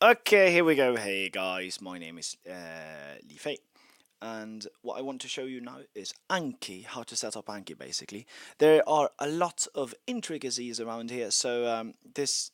Okay, here we go. Hey guys, my name is Li Fei, and what I want to show you now is Anki, how to set up Anki basically. There are a lot of intricacies around here, so this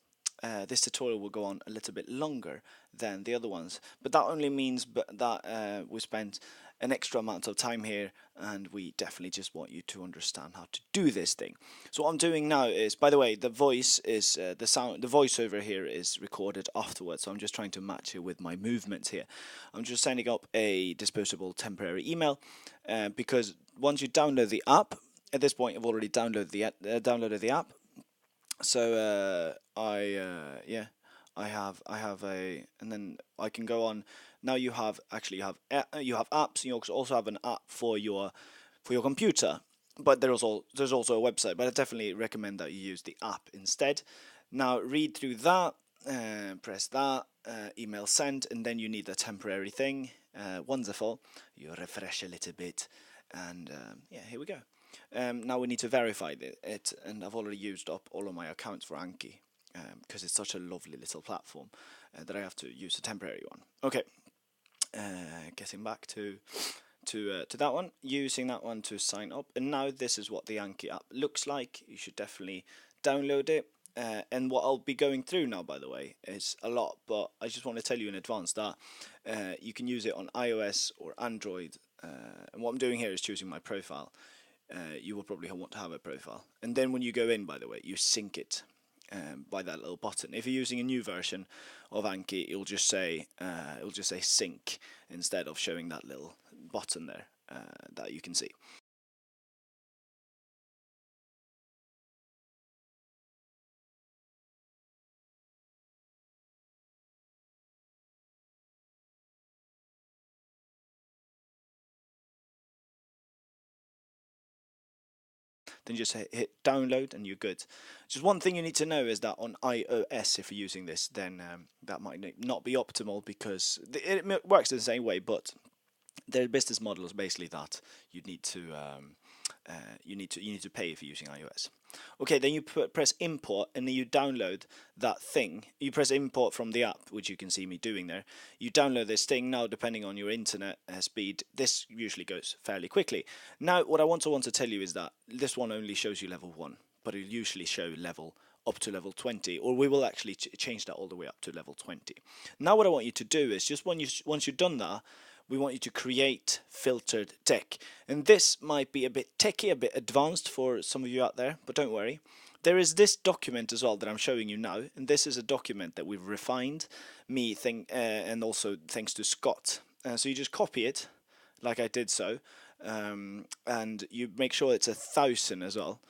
tutorial will go on a little bit longer than the other ones, but that only means that we spent an extra amount of time here, and we definitely just want you to understand how to do this thing. So what I'm doing now is, by the way, the voice is the voiceover here is recorded afterwards. So I'm just trying to match it with my movements here. I'm just setting up a disposable temporary email because once you download the app, at this point I've already downloaded the app. So yeah, I have a, and then I can go on. Now you have apps. You also have an app for your computer, but there's also a website. But I definitely recommend that you use the app instead. Now read through that, press that, email send, and then you need a temporary thing. Wonderful. You refresh a little bit, and yeah, here we go. Now we need to verify it, and I've already used up all of my accounts for Anki because it's such a lovely little platform that I have to use a temporary one. Okay, getting back to that one, using that one to sign up, and now this is what the Anki app looks like. You should definitely download it. And what I'll be going through now, by the way, is a lot, but I just want to tell you in advance that you can use it on iOS or Android. And what I'm doing here is choosing my profile. You will probably want to have a profile. And then when you go in, by the way, you sync it by that little button. If you're using a new version of Anki, it'll just say sync instead of showing that little button there that you can see. Then just hit download and you're good. Just one thing you need to know is that on iOS, if you're using this, then that might not be optimal because it works the same way, but their business model is basically that you need to you need to pay if you're using iOS. Okay, then you press import and then you download that thing. You press import from the app, which you can see me doing there. You download this thing. Now, depending on your internet speed, this usually goes fairly quickly. Now, what I want to tell you is that this one only shows you level 1, but it'll usually show level up to level 20, or we will actually change that all the way up to level 20. Now what I want you to do is just once you've done that, we want you to create filtered deck. And this might be a bit techy, a bit advanced for some of you out there, but don't worry. There is this document as well that I'm showing you now, and this is a document that we've refined, and also thanks to Scott. So you just copy it, like I did so, and you make sure it's 1,000 as well.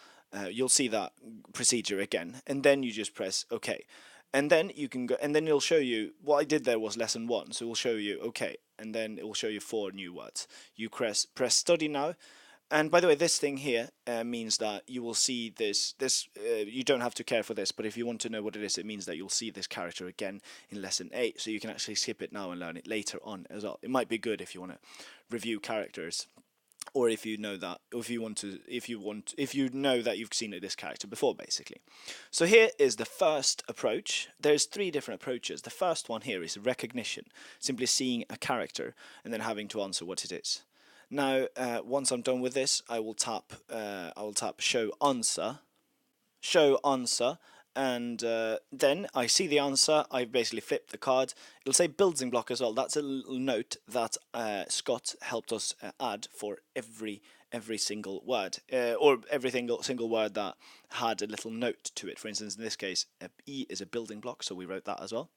You'll see that procedure again, and then you just press OK. And then you can go, and then it'll show you what I did there was lesson 1. So it will show you OK, and then it will show you 4 new words. You press study now, and by the way, this thing here means that you will see this. You don't have to care for this, but if you want to know what it is, it means that you'll see this character again in lesson 8. So you can actually skip it now and learn it later on as well. It might be good if you want to review characters, or if you know that, if you know that you've seen this character before, basically. So here is the first approach. There's 3 different approaches. The first one here is recognition, simply seeing a character and then having to answer what it is. Now, once I'm done with this, I will tap show answer, and then I see the answer. I basically flip the card. It'll say building block as well. That's a little note that Scott helped us add for every single word, or every single word that had a little note to it. For instance, in this case, E is a building block, so we wrote that as well.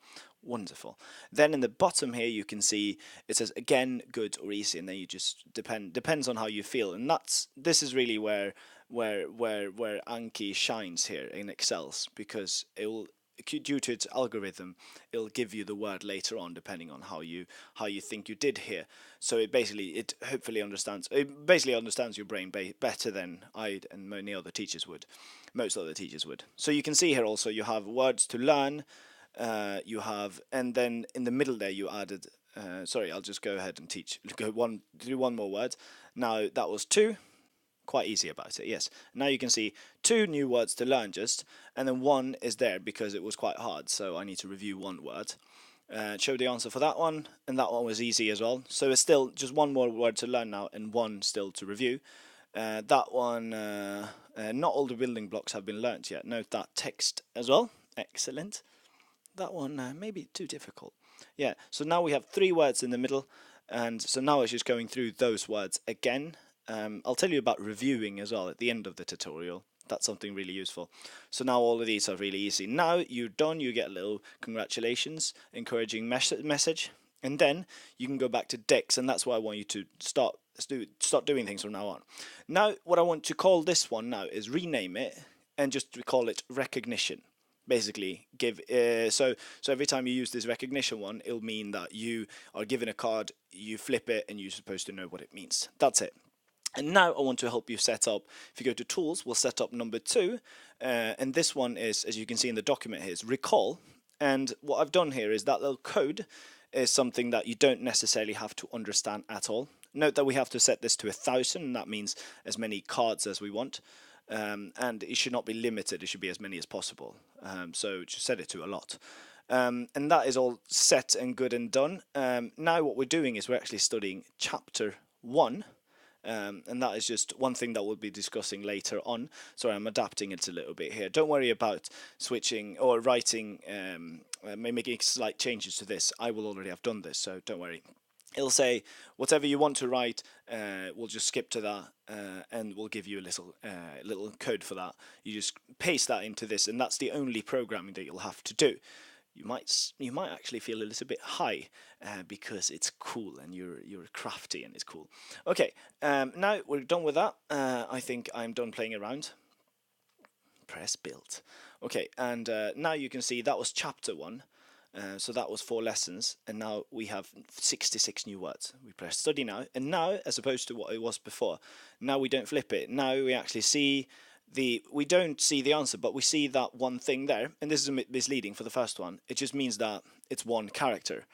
Wonderful. Then in the bottom here, you can see it says again, good or easy, and then you just depends on how you feel, and this is really where Anki shines here and excels, because it will, due to its algorithm, it'll give you the word later on depending on how you think you did here. So it hopefully understands your brain better than I and most other teachers would. So you can see here also you have words to learn, and then in the middle there you added. Sorry, I'll just go ahead and do one more word. Now that was 2. Quite easy about it, yes. Now you can see 2 new words to learn just, and then 1 is there because it was quite hard, so I need to review 1 word. Show the answer for that one, and that one was easy as well. So it's still just one more word to learn now, and one still to review. That one, not all the building blocks have been learnt yet. Note that text as well. Excellent. That one maybe too difficult. Yeah, so now we have 3 words in the middle, and so now it's just going through those words again. I'll tell you about reviewing as well at the end of the tutorial. That's something really useful. So now all of these are really easy. Now you're done, you get a little congratulations, encouraging message, and then you can go back to decks, and that's why I want you to start doing things from now on. Now what I want to call this one now is rename it and just call it recognition. Basically give so every time you use this recognition one, it'll mean that you are given a card, you flip it, and you're supposed to know what it means. That's it. And now I want to help you set up. If you go to tools, we'll set up number 2, and this one is, as you can see in the document here, is recall. And what I've done here is that little code is something that you don't necessarily have to understand at all. Note that we have to set this to 1,000, and that means as many cards as we want. And it should not be limited, it should be as many as possible. So just set it to a lot. And that is all set and good and done. Now what we're doing is we're actually studying chapter 1. And that is just one thing that we'll be discussing later on. Sorry, I'm adapting it a little bit here. Don't worry about switching or writing, making slight changes to this. I will already have done this, so don't worry. It'll say whatever you want to write, we'll just skip to that, and we'll give you a little code for that. You just paste that into this, and that's the only programming that you'll have to do. You might actually feel a little bit high because it's cool and you're crafty and it's cool. Okay, now we're done with that. I think I'm done playing around. Press build. Okay, and now you can see that was chapter 1. So that was 4 lessons, and now we have 66 new words. We press study now, and now, as opposed to what it was before, now we don't flip it. Now we actually see we don't see the answer, but we see that one thing there, and this is a bit misleading for the first one. It just means that it's one character,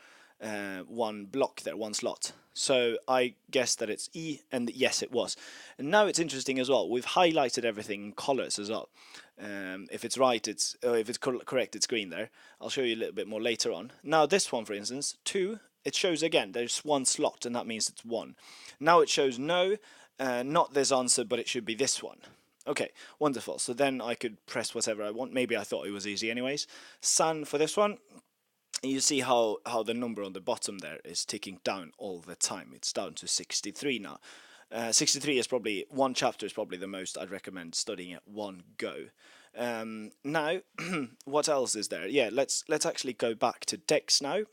one block there, one slot. So I guessed that it's E, and yes, it was. And now it's interesting as well. We've highlighted everything in colors as well. If it's right, if it's correct, it's green there. I'll show you a little bit more later on. Now this one, for instance, 2, it shows again there's one slot, and that means it's 1. Now it shows no, not this answer, but it should be this one. Okay, wonderful. So then I could press whatever I want. Maybe I thought it was easy anyways. Sun for this one. You see how the number on the bottom there is ticking down all the time. It's down to 63 now. 63 is probably, one chapter is probably the most I'd recommend studying at one go. Now, what else is there? Yeah, let's actually go back to decks now.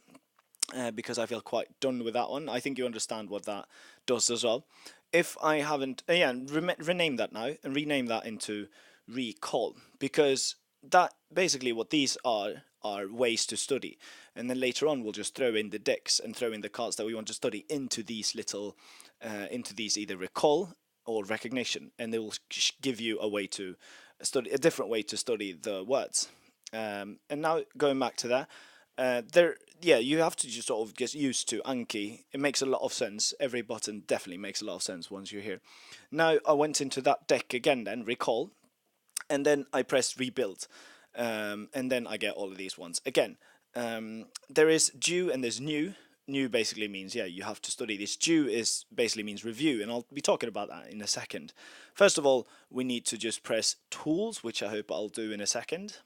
Because I feel quite done with that one. I think you understand what that does as well. If I haven't, rename that now and rename that into recall, because that basically what these are ways to study, and then later on we'll just throw in the decks and throw in the cards that we want to study into these little, into these either recall or recognition, and they will give you a way to study, a different way to study the words. And now going back to that. You have to just sort of get used to Anki. It makes a lot of sense. Every button definitely makes a lot of sense once you're here. Now I went into that deck again then, recall, and then I pressed rebuild, and then I get all of these ones. Again, there is due and there's new. New basically means, you have to study this. Due basically means review, and I'll be talking about that in a second. First of all, we need to just press tools, which I hope I'll do in a second.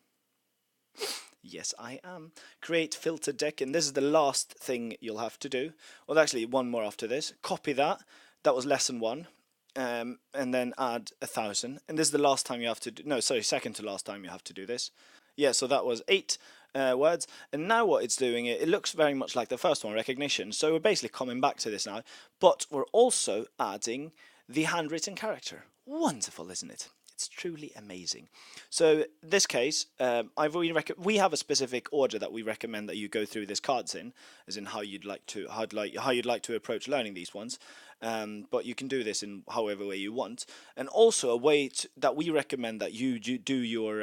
Yes, I am. Create filter deck, and this is the last thing you'll have to do. Well, actually, one more after this. Copy that. That was lesson 1. And then add 1,000. And this is the last time you have to do. No, sorry, second to last time you have to do this. Yeah, so that was 8 words. And now what it's doing, it looks very much like the first one, recognition. So we're basically coming back to this now. But we're also adding the handwritten character. Wonderful, isn't it? It's truly amazing. So this case, we have a specific order that we recommend that you go through these cards in, as in how you'd like to approach learning these ones. But you can do this in however way you want, and also a way that we recommend that you do your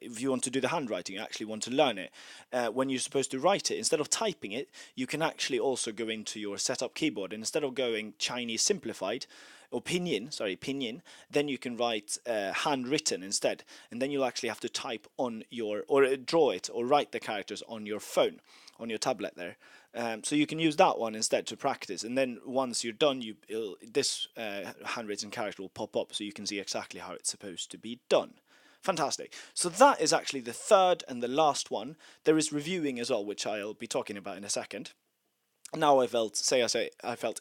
if you want to do the handwriting, you actually want to learn it. When you're supposed to write it, instead of typing it, you can actually also go into your setup keyboard, and instead of going Chinese simplified, or pinyin, sorry, pinyin, then you can write handwritten instead, and then you'll actually have to type on your, or draw it, or write the characters on your phone, on your tablet there. So you can use that one instead to practice, and then once you're done, this handwritten character will pop up so you can see exactly how it's supposed to be done. Fantastic. So that is actually the third and the last one. There is reviewing as well, which I'll be talking about in a second. Now I felt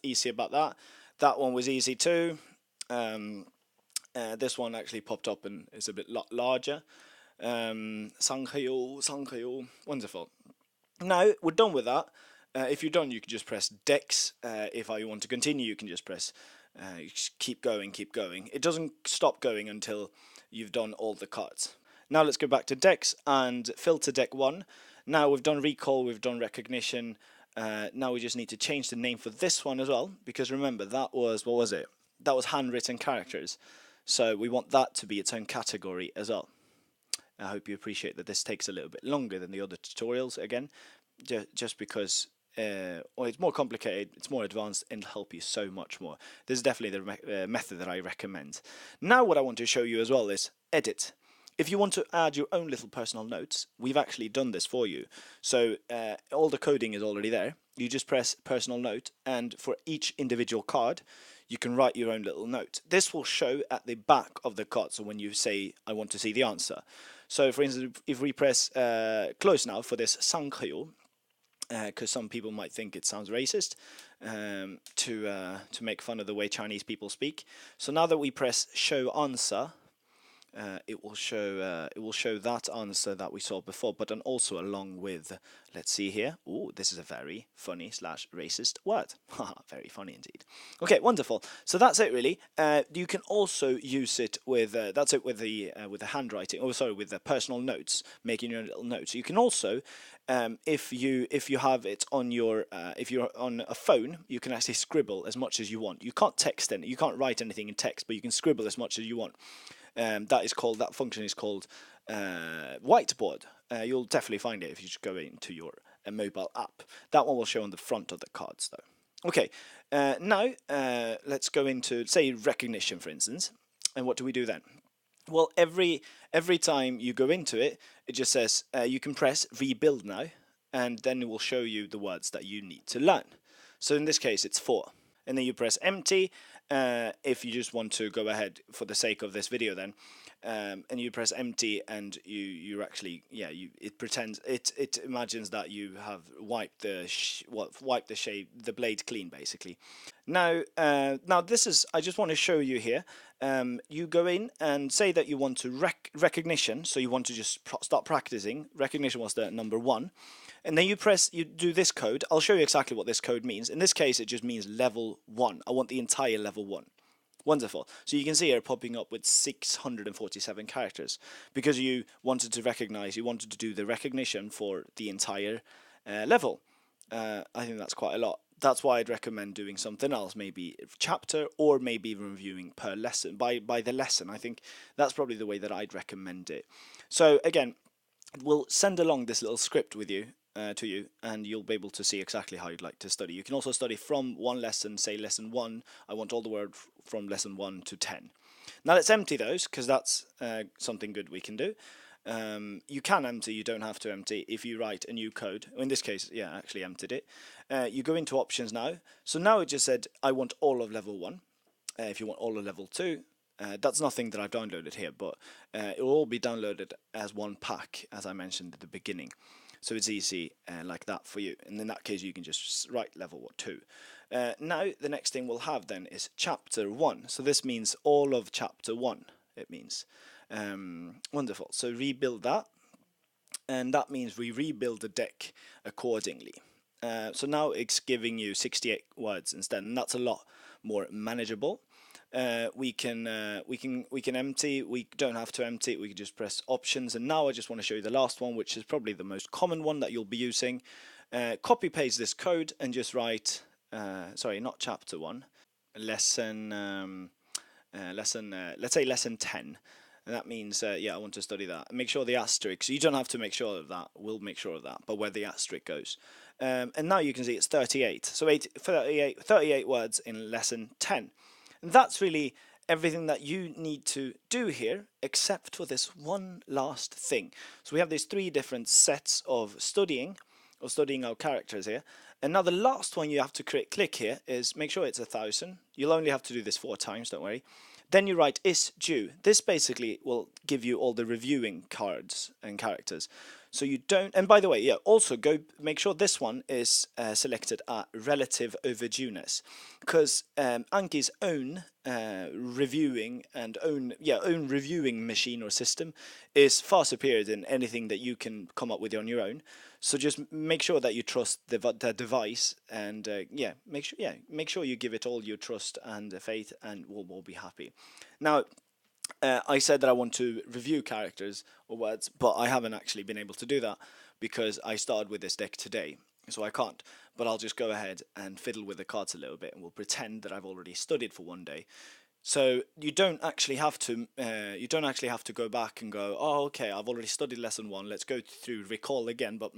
easy about that. That one was easy too. This one actually popped up and is a bit larger. Wonderful. Now we're done with that. If you're done, you can just press Dex. If you want to continue, you can just press keep going, keep going. It doesn't stop going until you've done all the cards. Now let's go back to Dex and filter deck 1. Now we've done recall, we've done recognition. Now we just need to change the name for this one as well, because remember that was, what was it? That was handwritten characters. So we want that to be its own category as well. I hope you appreciate that this takes a little bit longer than the other tutorials, again, just because it's more complicated, it's more advanced, and it'll help you so much more. This is definitely the method that I recommend. Now what I want to show you as well is edit. If you want to add your own little personal notes, we've actually done this for you. So all the coding is already there. You just press personal note, and for each individual card, you can write your own little note. This will show at the back of the card, so when you say, I want to see the answer. So for instance, if we press close now for this Sanghayo, because some people might think it sounds racist, to make fun of the way Chinese people speak. So now that we press show answer, it will show that answer that we saw before, but then also along with, let's see here. Oh, this is a very funny / racist word. Very funny indeed. Okay, wonderful. So that's it really. You can also use it with that's it with the handwriting. Oh, sorry, with the personal notes, making your own little notes. You can also, if you have it on your if you're on a phone, you can actually scribble as much as you want. You can't text any, you can't write anything in text, but you can scribble as much as you want. That function is called Whiteboard. You'll definitely find it if you just go into your mobile app. That one will show on the front of the cards though. Okay, now let's go into, say, recognition, for instance. And what do we do then? Well, every time you go into it, it just says you can press rebuild now, and then it will show you the words that you need to learn. So in this case, it's 4. And then you press empty if you just want to go ahead for the sake of this video then, and you press empty, and you're actually, yeah, it pretends, it imagines that you have wiped the blade clean basically. Now this is, I just want to show you here. You go in and say that you want to recognition, so you want to just start practicing. Recognition was the number 1. And then you do this code. I'll show you exactly what this code means. In this case, it just means level 1. I want the entire level 1. Wonderful. So you can see here popping up with 647 characters because you wanted to recognize, you wanted to do the recognition for the entire level. I think that's quite a lot. That's why I'd recommend doing something else, maybe chapter, or maybe even reviewing per lesson, by the lesson. I think that's probably the way that I'd recommend it. So again, we'll send along this little script with you, to you, and you'll be able to see exactly how you'd like to study. You can also study from one lesson, say lesson 1, I want all the word from lesson 1 to 10. Now let's empty those, because that's something good we can do. You can empty, you don't have to empty if you write a new code. In this case, yeah, I actually emptied it. You go into options now. So now it just said, I want all of level 1. If you want all of level 2, that's nothing that I've downloaded here, but it will all be downloaded as one pack, as I mentioned at the beginning. So it's easy like that for you. And in that case, you can just write level 2. Now, the next thing we'll have then is chapter 1. So this means all of chapter 1, it means. Wonderful. So rebuild that. And that means we rebuild the deck accordingly. So now it's giving you 68 words instead, and that's a lot more manageable. We can empty. We don't have to empty it. We can just press options. And now I just want to show you the last one, which is probably the most common one that you'll be using. Copy paste this code and just write. Sorry, not chapter 1. Lesson. Let's say lesson 10. And that means, yeah, I want to study that. Make sure the asterisk, you don't have to make sure of that, we'll make sure of that, but where the asterisk goes. And now you can see it's 38. So 38 words in lesson 10. And that's really everything that you need to do here, except for this one last thing. So we have these three different sets of studying our characters here. And now the last one you have to click here is make sure it's 1,000. You'll only have to do this 4 times, don't worry. Then you write is due. This basically will give you all the reviewing cards and characters. So you don't, and by the way, yeah, also go make sure this one is selected at relative overdueness, because Anki's own reviewing and own reviewing machine or system is far superior than anything that you can come up with on your own. So just make sure that you trust the device, and make sure you give it all your trust and faith, and we'll be happy. Now, I said that I want to review characters or words, but I haven't actually been able to do that because I started with this deck today, so I can't. But I'll just go ahead and fiddle with the cards a little bit, and we'll pretend that I've already studied for one day. So you don't actually have to go back and go, oh, okay, I've already studied lesson 1. Let's go through recall again, but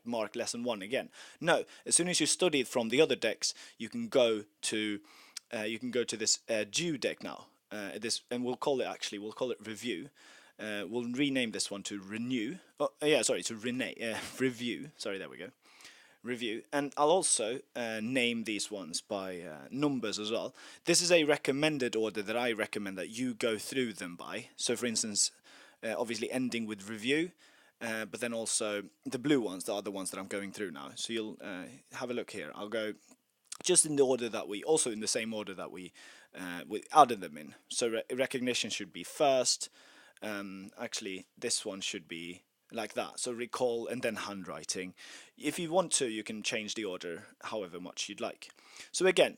mark lesson 1 again. No, as soon as you studied from the other decks, you can go to this due deck now. And we'll call it review. We'll rename this one to renew. To rename review. Sorry, there we go. Review, and I'll also name these ones by numbers as well. This is a recommended order that I recommend that you go through them by. So, for instance, obviously ending with review, but then also the blue ones, the other ones that I'm going through now. So you'll have a look here. I'll go just in the order that in the same order that we added them in. So recognition should be first. Actually, this one should be like that. So recall and then handwriting. If you want to, you can change the order however much you'd like. So again,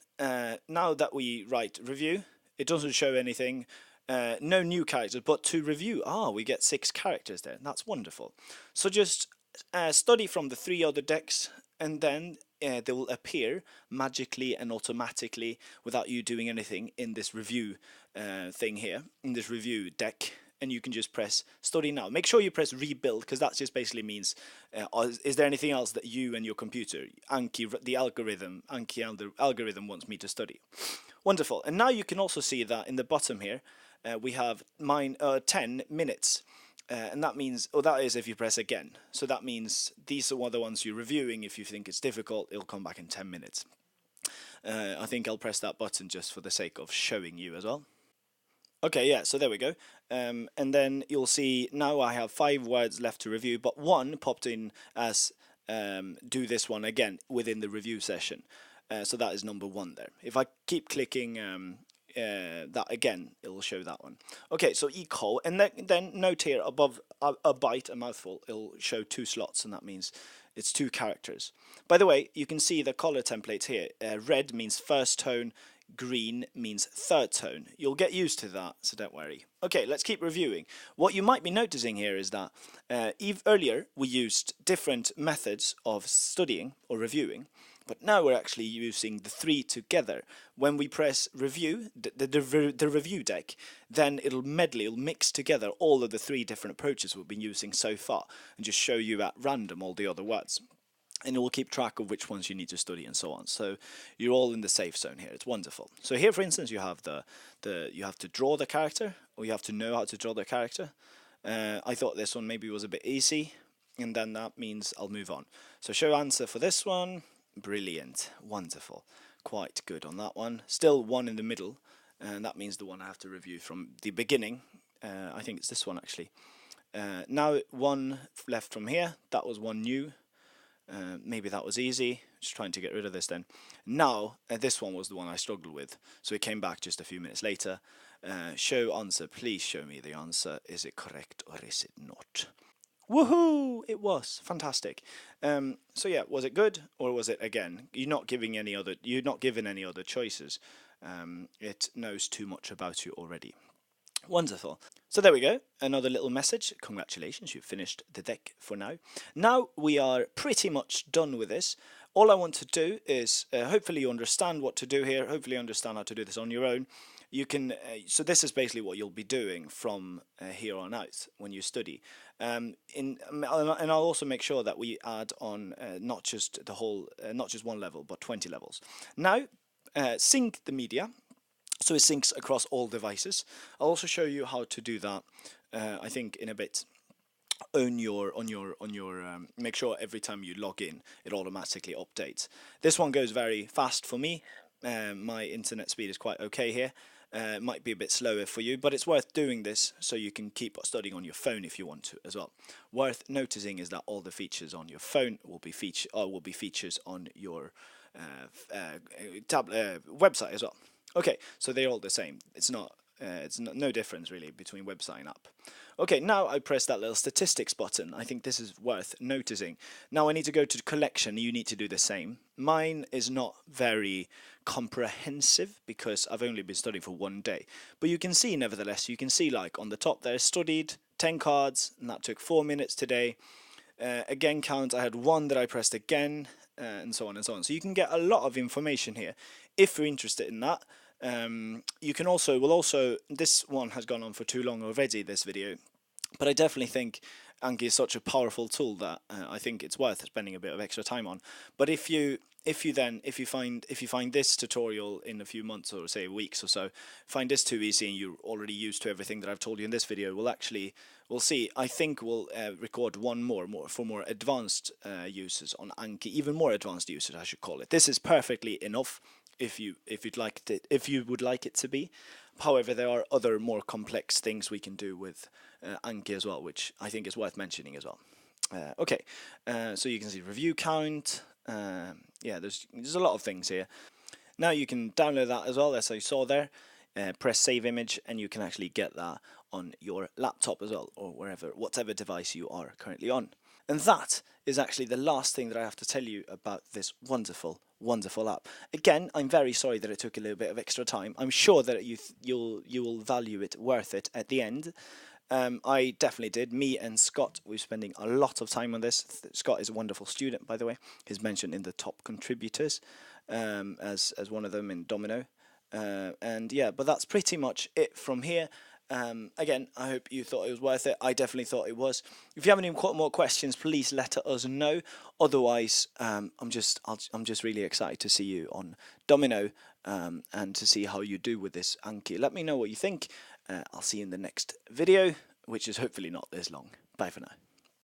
now that we write review, it doesn't show anything. No new characters, but to review, we get 6 characters there. That's wonderful. So just study from the 3 other decks, and then they will appear magically and automatically without you doing anything in this review thing here, in this review deck. And you can just press study now. Make sure you press rebuild, because that just basically means is there anything else that you and your computer, Anki the algorithm wants me to study. Wonderful. And now you can also see that in the bottom here we have 10 minutes. And that means, that is if you press again. So that means these are the ones you're reviewing. If you think it's difficult, it'll come back in 10 minutes. I think I'll press that button just for the sake of showing you as well. Okay, yeah, so there we go. And then you'll see now I have 5 words left to review, but 1 popped in as do this one again within the review session. So that is number 1 there. If I keep clicking that again, it will show that one. Okay, so equal, and then note here above a bite, a mouthful, it'll show 2 slots, and that means it's 2 characters. By the way, you can see the color templates here. Red means first tone, green means third tone. You'll get used to that, so don't worry. Okay, let's keep reviewing. What you might be noticing here is that earlier we used different methods of studying or reviewing, but now we're actually using the 3 together. When we press review, the review deck, then it'll mix together all of the 3 different approaches we've been using so far, and just show you at random all the other words. And it will keep track of which ones you need to study and so on. So you're all in the safe zone here. It's wonderful. So here, for instance, you have you have to draw the character, or you have to know how to draw the character. I thought this one maybe was a bit easy, and then that means I'll move on. So show answer for this one. Brilliant, wonderful, quite good on that one. Still 1 in the middle, and that means the one I have to review from the beginning. I think it's this one actually. Now 1 left from here. That was 1 new. Maybe that was easy. Just trying to get rid of this then. Now this one was the one I struggled with, so it came back just a few minutes later. Show answer. Please show me the answer. Is it correct or is it not? Woohoo! It was fantastic. So yeah, was it good or was it again? You're not given any other choices. It knows too much about you already. Wonderful. So there we go. Another little message. Congratulations, you've finished the deck for now. Now we are pretty much done with this. All I want to do is hopefully you understand what to do here. Hopefully you understand how to do this on your own. You can. So this is basically what you'll be doing from here on out when you study. And I'll also make sure that we add on not just 1 level, but 20 levels. Now, sync the media. so it syncs across all devices. I'll also show you how to do that, I think, in a bit. Make sure every time you log in it automatically updates. This one goes very fast for me. My internet speed is quite okay here. It might be a bit slower for you, but it's worth doing this so you can keep studying on your phone if you want to as well. Worth noticing is that all the features on your phone will be features on your website as well. Okay, so they're all the same. It's no difference really between website and app. Okay, now I press that little statistics button. I think this is worth noticing. Now I need to go to collection. You need to do the same. Mine is not very comprehensive because I've only been studying for 1 day. But you can see, nevertheless, you can see like on the top there, studied 10 cards, and that took 4 minutes today. Again count, I had 1 that I pressed again, and so on and so on. So you can get a lot of information here if you're interested in that. You can also, this one has gone on for too long already, this video, but I definitely think Anki is such a powerful tool that I think it's worth spending a bit of extra time on. But if you find this tutorial in a few months or say weeks or so, find this too easy and you're already used to everything that I've told you in this video, we'll see. I think we'll record one more for more advanced users on Anki, even more advanced users I should call it. This is perfectly enough if you would like it to be. However, there are other more complex things we can do with Anki as well, which I think is worth mentioning as well. Okay, so you can see review count. Yeah, there's a lot of things here. Now you can download that as well, as I saw there. Press save image, and you can actually get that on your laptop as well, or whatever device you are currently on. And that is actually the last thing that I have to tell you about this wonderful app. Again, I'm very sorry that it took a little bit of extra time. I'm sure that you will value it, worth it at the end. I definitely did. Me and Scott, we're spending a lot of time on this. Scott is a wonderful student, by the way. He's mentioned in the top contributors as one of them in Domino. And yeah, but that's pretty much it from here. Again, I hope you thought it was worth it. I definitely thought it was. If you have any more questions, please let us know. Otherwise, I'm just really excited to see you on Domino and to see how you do with this Anki. Let me know what you think. I'll see you in the next video, which is hopefully not this long. Bye for now.